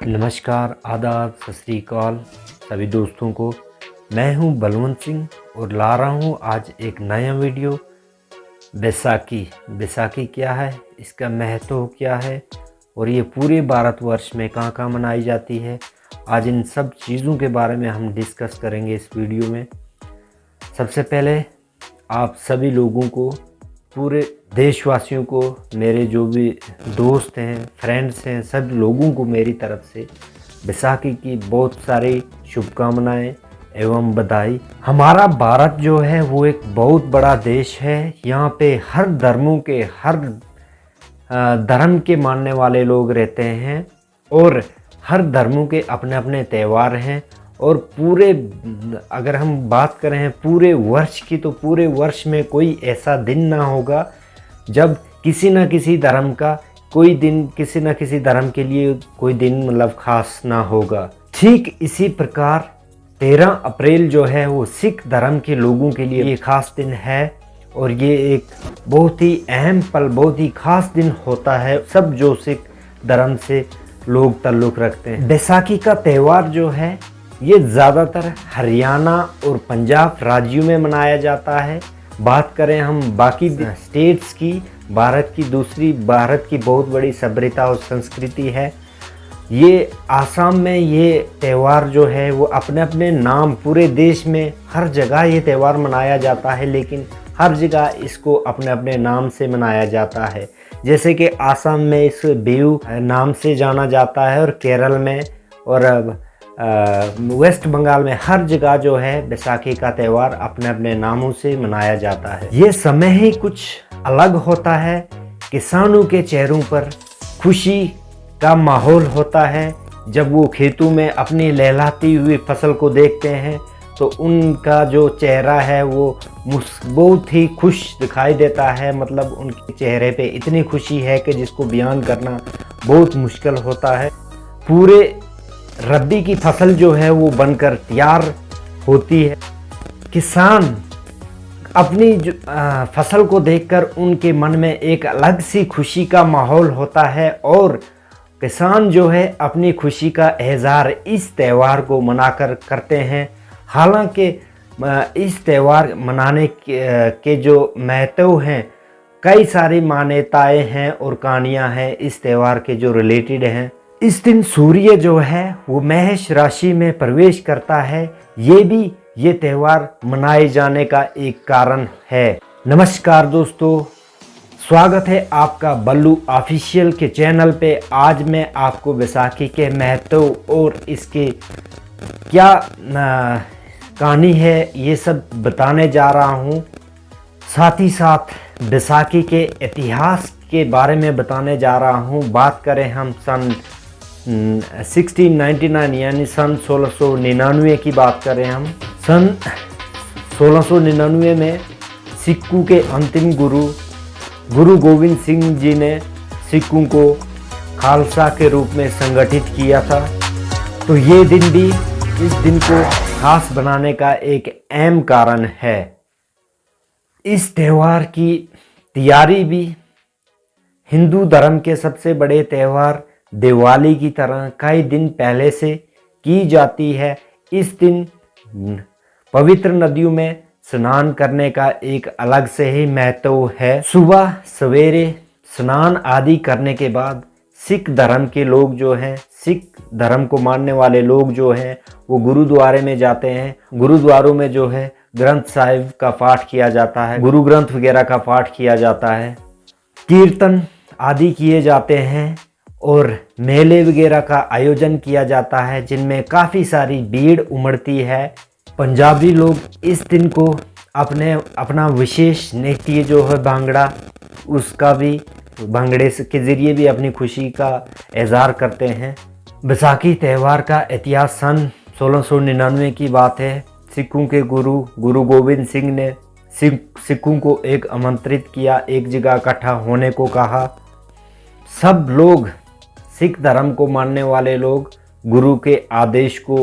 नमस्कार, आदाब, सत श्री अकाल सभी दोस्तों को। मैं हूं बलवंत सिंह और ला रहा हूं आज एक नया वीडियो। बैसाखी क्या है, इसका महत्व क्या है और ये पूरे भारतवर्ष में कहाँ कहाँ मनाई जाती है, आज इन सब चीज़ों के बारे में हम डिस्कस करेंगे इस वीडियो में। सबसे पहले आप सभी लोगों को, पूरे देशवासियों को, मेरे जो भी दोस्त हैं, फ्रेंड्स हैं, सब लोगों को मेरी तरफ से बैसाखी की बहुत सारी शुभकामनाएं एवं बधाई। हमारा भारत जो है वो एक बहुत बड़ा देश है। यहाँ पे हर धर्मों के, हर धर्म के मानने वाले लोग रहते हैं और हर धर्मों के अपने अपने त्यौहार हैं। और पूरे, अगर हम बात करें पूरे वर्ष की, तो पूरे वर्ष में कोई ऐसा दिन ना होगा जब किसी न किसी धर्म का कोई दिन, किसी न किसी धर्म के लिए कोई दिन मतलब खास ना होगा। ठीक इसी प्रकार 13 अप्रैल जो है वो सिख धर्म के लोगों के लिए ये खास दिन है और ये एक बहुत ही अहम पल, बहुत ही खास दिन होता है सब जो सिख धर्म से लोग ताल्लुक़ रखते हैं। बैसाखी का त्यौहार जो है ये ज़्यादातर हरियाणा और पंजाब राज्यों में मनाया जाता है। बात करें हम बाकी स्टेट्स की, भारत की बहुत बड़ी सभ्यता और संस्कृति है। ये आसाम में ये त्यौहार जो है वो अपने अपने नाम, पूरे देश में हर जगह ये त्यौहार मनाया जाता है, लेकिन हर जगह इसको अपने अपने नाम से मनाया जाता है। जैसे कि आसाम में इस बिहू नाम से जाना जाता है और केरल में और वेस्ट बंगाल में हर जगह जो है बैसाखी का त्यौहार अपने अपने नामों से मनाया जाता है। ये समय ही कुछ अलग होता है। किसानों के चेहरों पर खुशी का माहौल होता है। जब वो खेतों में अपनी लहलहाती हुई फसल को देखते हैं तो उनका जो चेहरा है वो बहुत ही खुश दिखाई देता है। मतलब उनके चेहरे पे इतनी खुशी है कि जिसको बयान करना बहुत मुश्किल होता है। पूरे रबी की फसल जो है वो बनकर तैयार होती है। किसान अपनी फसल को देखकर उनके मन में एक अलग सी खुशी का माहौल होता है और किसान जो है अपनी खुशी का इजहार इस त्यौहार को मनाकर करते हैं। हालांकि इस त्यौहार मनाने के जो महत्व हैं, कई सारी मान्यताएं हैं और कहानियां हैं इस त्यौहार के जो रिलेटेड हैं। इस दिन सूर्य जो है वो मेष राशि में प्रवेश करता है। ये त्यौहार मनाए जाने का एक कारण है। नमस्कार दोस्तों, स्वागत है आपका बल्लू ऑफिशियल के चैनल पे। आज मैं आपको बैसाखी के महत्व और इसके क्या कहानी है ये सब बताने जा रहा हूँ। साथ ही साथ बैसाखी के इतिहास के बारे में बताने जा रहा हूँ। बात करें हम सन 1699 यानी सन 1699 की बात करें हम। सन 1699 में सिखों के अंतिम गुरु गोविंद सिंह जी ने सिखों को खालसा के रूप में संगठित किया था। तो ये दिन भी, इस दिन को खास बनाने का एक अहम कारण है। इस त्यौहार की तैयारी भी हिंदू धर्म के सबसे बड़े त्यौहार दिवाली की तरह कई दिन पहले से की जाती है। इस दिन पवित्र नदियों में स्नान करने का एक अलग से ही महत्व है। सुबह सवेरे स्नान आदि करने के बाद सिख धर्म के लोग जो हैं, सिख धर्म को मानने वाले लोग जो हैं, वो गुरुद्वारे में जाते हैं। गुरुद्वारों में जो है ग्रंथ साहिब का पाठ किया जाता है, गुरु ग्रंथ वगैरह का पाठ किया जाता है, कीर्तन आदि किए जाते हैं और मेले वगैरह का आयोजन किया जाता है जिनमें काफ़ी सारी भीड़ उमड़ती है। पंजाबी लोग इस दिन को अपना विशेष नृत्य जो है भांगड़ा, उसका भी भांगड़े के ज़रिए भी अपनी खुशी का इजहार करते हैं। बैसाखी त्यौहार का इतिहास सन 1699 की बात है। सिखों के गुरु गोविंद सिंह ने सिखों को एक आमंत्रित किया, एक जगह इकट्ठा होने को कहा। सब लोग, सिख धर्म को मानने वाले लोग गुरु के आदेश को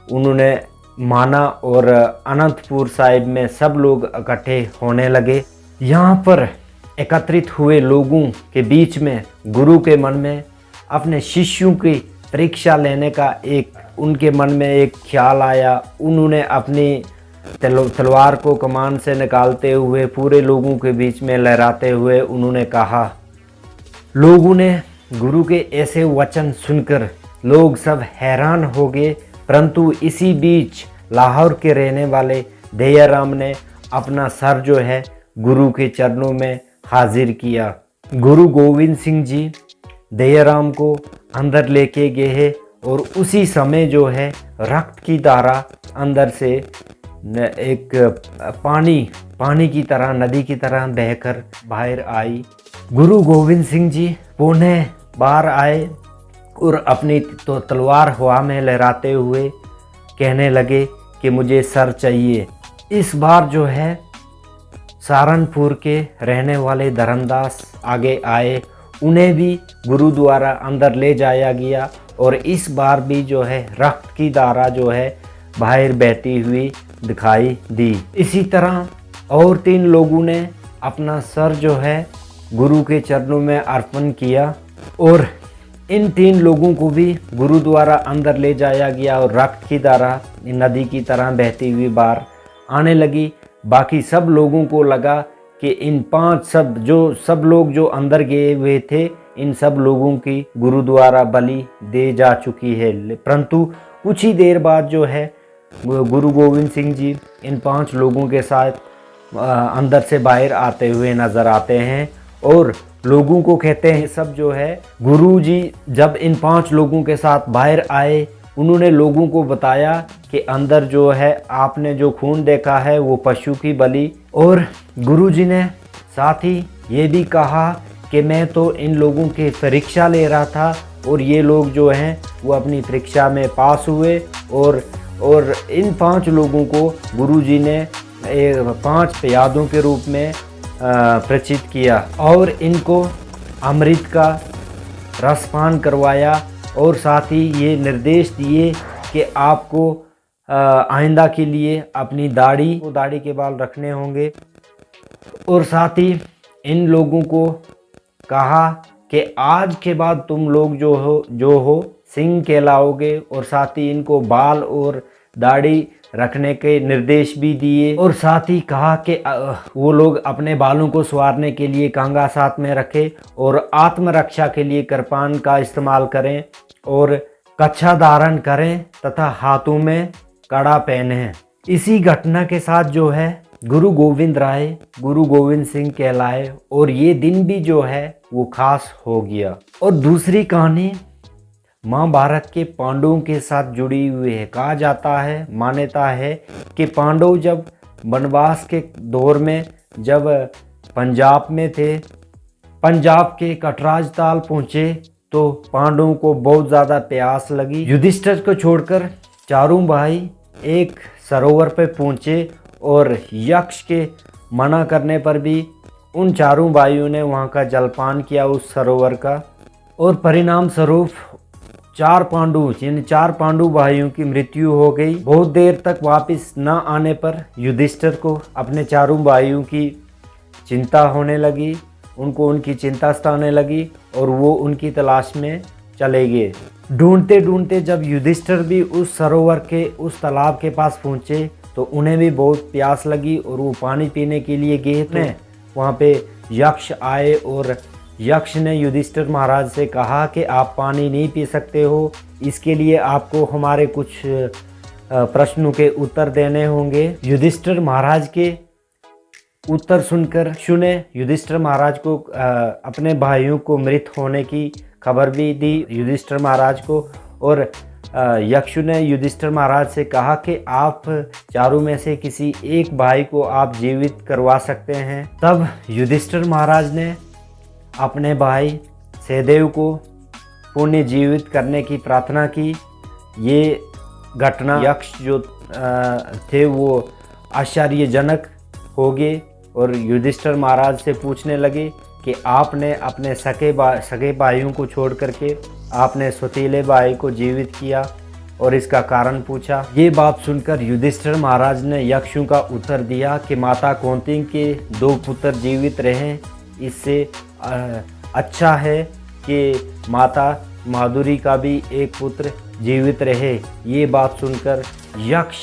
उन्होंने माना और अनंतपुर साहिब में सब लोग इकट्ठे होने लगे। यहाँ पर एकत्रित हुए लोगों के बीच में गुरु के मन में अपने शिष्यों की परीक्षा लेने का एक उनके मन में एक ख्याल आया। उन्होंने अपनी तलवार को कमान से निकालते हुए पूरे लोगों के बीच में लहराते हुए उन्होंने कहा। लोगों ने गुरु के ऐसे वचन सुनकर लोग सब हैरान हो गए, परंतु इसी बीच लाहौर के रहने वाले दयाराम ने अपना सर जो है गुरु के चरणों में हाजिर किया। गुरु गोविंद सिंह जी दयाराम को अंदर लेके गए और उसी समय जो है रक्त की धारा अंदर से एक पानी की तरह, नदी की तरह बहकर बाहर आई। गुरु गोविंद सिंह जी पुनः बाहर आए और अपनी तो तलवार हवा में लहराते हुए कहने लगे कि मुझे सर चाहिए। इस बार जो है सहारनपुर के रहने वाले धर्मदास आगे आए, उन्हें भी गुरु द्वारा अंदर ले जाया गया और इस बार भी जो है रक्त की धारा जो है बाहर बहती हुई दिखाई दी। इसी तरह और 3 लोगों ने अपना सर जो है गुरु के चरणों में अर्पण किया और इन 3 लोगों को भी गुरु द्वारा अंदर ले जाया गया और रक्त की धारा नदी की तरह बहती हुई बाहर आने लगी। बाकी सब लोगों को लगा कि इन 5 सब लोग जो अंदर गए हुए थे, इन सब लोगों की गुरु द्वारा बलि दे जा चुकी है। परंतु कुछ ही देर बाद जो है गुरु गोविंद सिंह जी इन 5 लोगों के साथ अंदर से बाहर आते हुए नज़र आते हैं और लोगों को कहते हैं सब जो है गुरु जी जब इन 5 लोगों के साथ बाहर आए, उन्होंने लोगों को बताया कि अंदर जो है आपने जो खून देखा है वो पशु की बलि। और गुरुजी ने साथ ही ये भी कहा कि मैं तो इन लोगों की परीक्षा ले रहा था और ये लोग जो हैं वो अपनी परीक्षा में पास हुए और इन 5 लोगों को गुरुजी ने 5 यादों के रूप में प्रचित किया और इनको अमृत का रसपान करवाया और साथ ही ये निर्देश दिए कि आपको आइंदा के लिए अपनी दाढ़ी के बाल रखने होंगे और साथ ही इन लोगों को कहा कि आज के बाद तुम लोग जो हो सिंह कहलाओगे और साथ ही इनको बाल और दाढ़ी रखने के निर्देश भी दिए और साथ ही कहा कि वो लोग अपने बालों को संवारने के लिए कंघा साथ में रखें और आत्मरक्षा के लिए कृपान का इस्तेमाल करें और कच्छा धारण करें तथा हाथों में कड़ा पहने। इसी घटना के साथ जो है गुरु गोविंद सिंह कहलाए और ये दिन भी जो है वो खास हो गया। और दूसरी कहानी महाभारत के पांडवों के साथ जुड़ी हुई है। कहा जाता है, मान्यता है कि पांडव जब वनवास के दौर में जब पंजाब में थे, पंजाब के कटराज ताल पहुँचे तो पांडवों को बहुत ज़्यादा प्यास लगी। युधिष्ठिर को छोड़कर चारों भाई एक सरोवर पे पहुँचे और यक्ष के मना करने पर भी उन चारों भाइयों ने वहाँ का जलपान किया उस सरोवर का और परिणाम स्वरूप 4 पांडु भाइयों की मृत्यु हो गई। बहुत देर तक वापस न आने पर युधिष्ठिर को अपने चारों भाइयों की चिंता होने लगी, उनको उनकी चिंता सताने लगी और वो उनकी तलाश में चले गए। ढूंढते ढूंढते जब युधिष्ठिर भी उस सरोवर के उस तालाब के पास पहुँचे तो उन्हें भी बहुत प्यास लगी और वो पानी पीने के लिए गए थे। वहाँ पे यक्ष आए और यक्ष ने युधिष्ठिर महाराज से कहा कि आप पानी नहीं पी सकते हो, इसके लिए आपको हमारे कुछ प्रश्नों के उत्तर देने होंगे। युधिष्ठिर महाराज के उत्तर सुनकर युधिष्ठिर महाराज को अपने भाइयों को मृत होने की खबर भी दी युधिष्ठिर महाराज को और यक्ष ने युधिष्ठिर महाराज से कहा कि आप चारों में से किसी एक भाई को आप जीवित करवा सकते हैं। तब युधिष्ठिर महाराज ने अपने भाई सहदेव को पुण्य जीवित करने की प्रार्थना की। ये घटना यक्ष जो थे वो आश्चर्यजनक हो गए और युधिष्ठिर महाराज से पूछने लगे कि आपने अपने सगे भाइयों को छोड़ करके आपने सौतीले भाई को जीवित किया और इसका कारण पूछा। ये बात सुनकर युधिष्ठिर महाराज ने यक्षों का उत्तर दिया कि माता कौंती के 2 पुत्र जीवित रहें, इससे अच्छा है कि माता माधुरी का भी एक पुत्र जीवित रहे। ये बात सुनकर यक्ष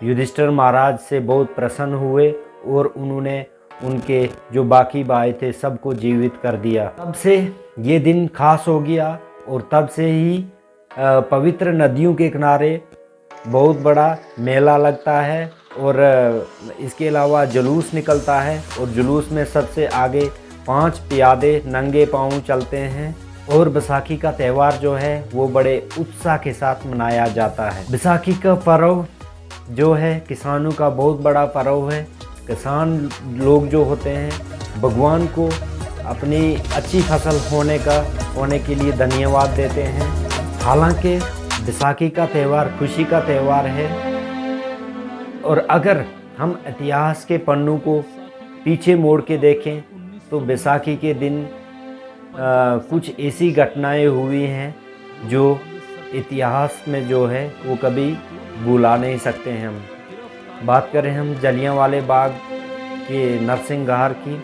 युधिष्ठिर महाराज से बहुत प्रसन्न हुए और उन्होंने उनके जो बाकी भाई थे सबको जीवित कर दिया। तब से ये दिन खास हो गया और तब से ही पवित्र नदियों के किनारे बहुत बड़ा मेला लगता है और इसके अलावा जुलूस निकलता है और जुलूस में सबसे आगे 5 प्यादे नंगे पांव चलते हैं। और बैसाखी का त्यौहार जो है वो बड़े उत्साह के साथ मनाया जाता है। बैसाखी का पर्व जो है किसानों का बहुत बड़ा पर्व है। किसान लोग जो होते हैं भगवान को अपनी अच्छी फसल होने के लिए धन्यवाद देते हैं। हालांकि बैसाखी का त्यौहार खुशी का त्यौहार है और अगर हम इतिहास के पन्नों को पीछे मोड़ के देखें तो बैसाखी के दिन कुछ ऐसी घटनाएं हुई हैं जो इतिहास में जो है वो कभी भुला नहीं सकते हैं। हम बात करें हम जलियांवाले बाग के नरसंहार की,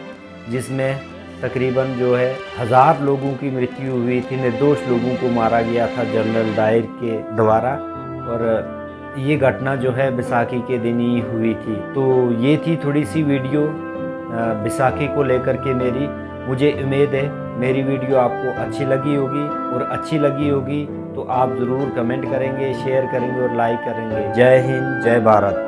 जिसमें तकरीबन जो है 1000 लोगों की मृत्यु हुई थी, निर्दोष लोगों को मारा गया था जनरल डायर के द्वारा। और ये घटना जो है बैसाखी के दिन ही हुई थी। तो ये थी थोड़ी सी वीडियो बैसाखी को लेकर के मेरी। मुझे उम्मीद है मेरी वीडियो आपको अच्छी लगी होगी और अच्छी लगी होगी तो आप ज़रूर कमेंट करेंगे, शेयर करेंगे और लाइक करेंगे। जय हिंद, जय भारत।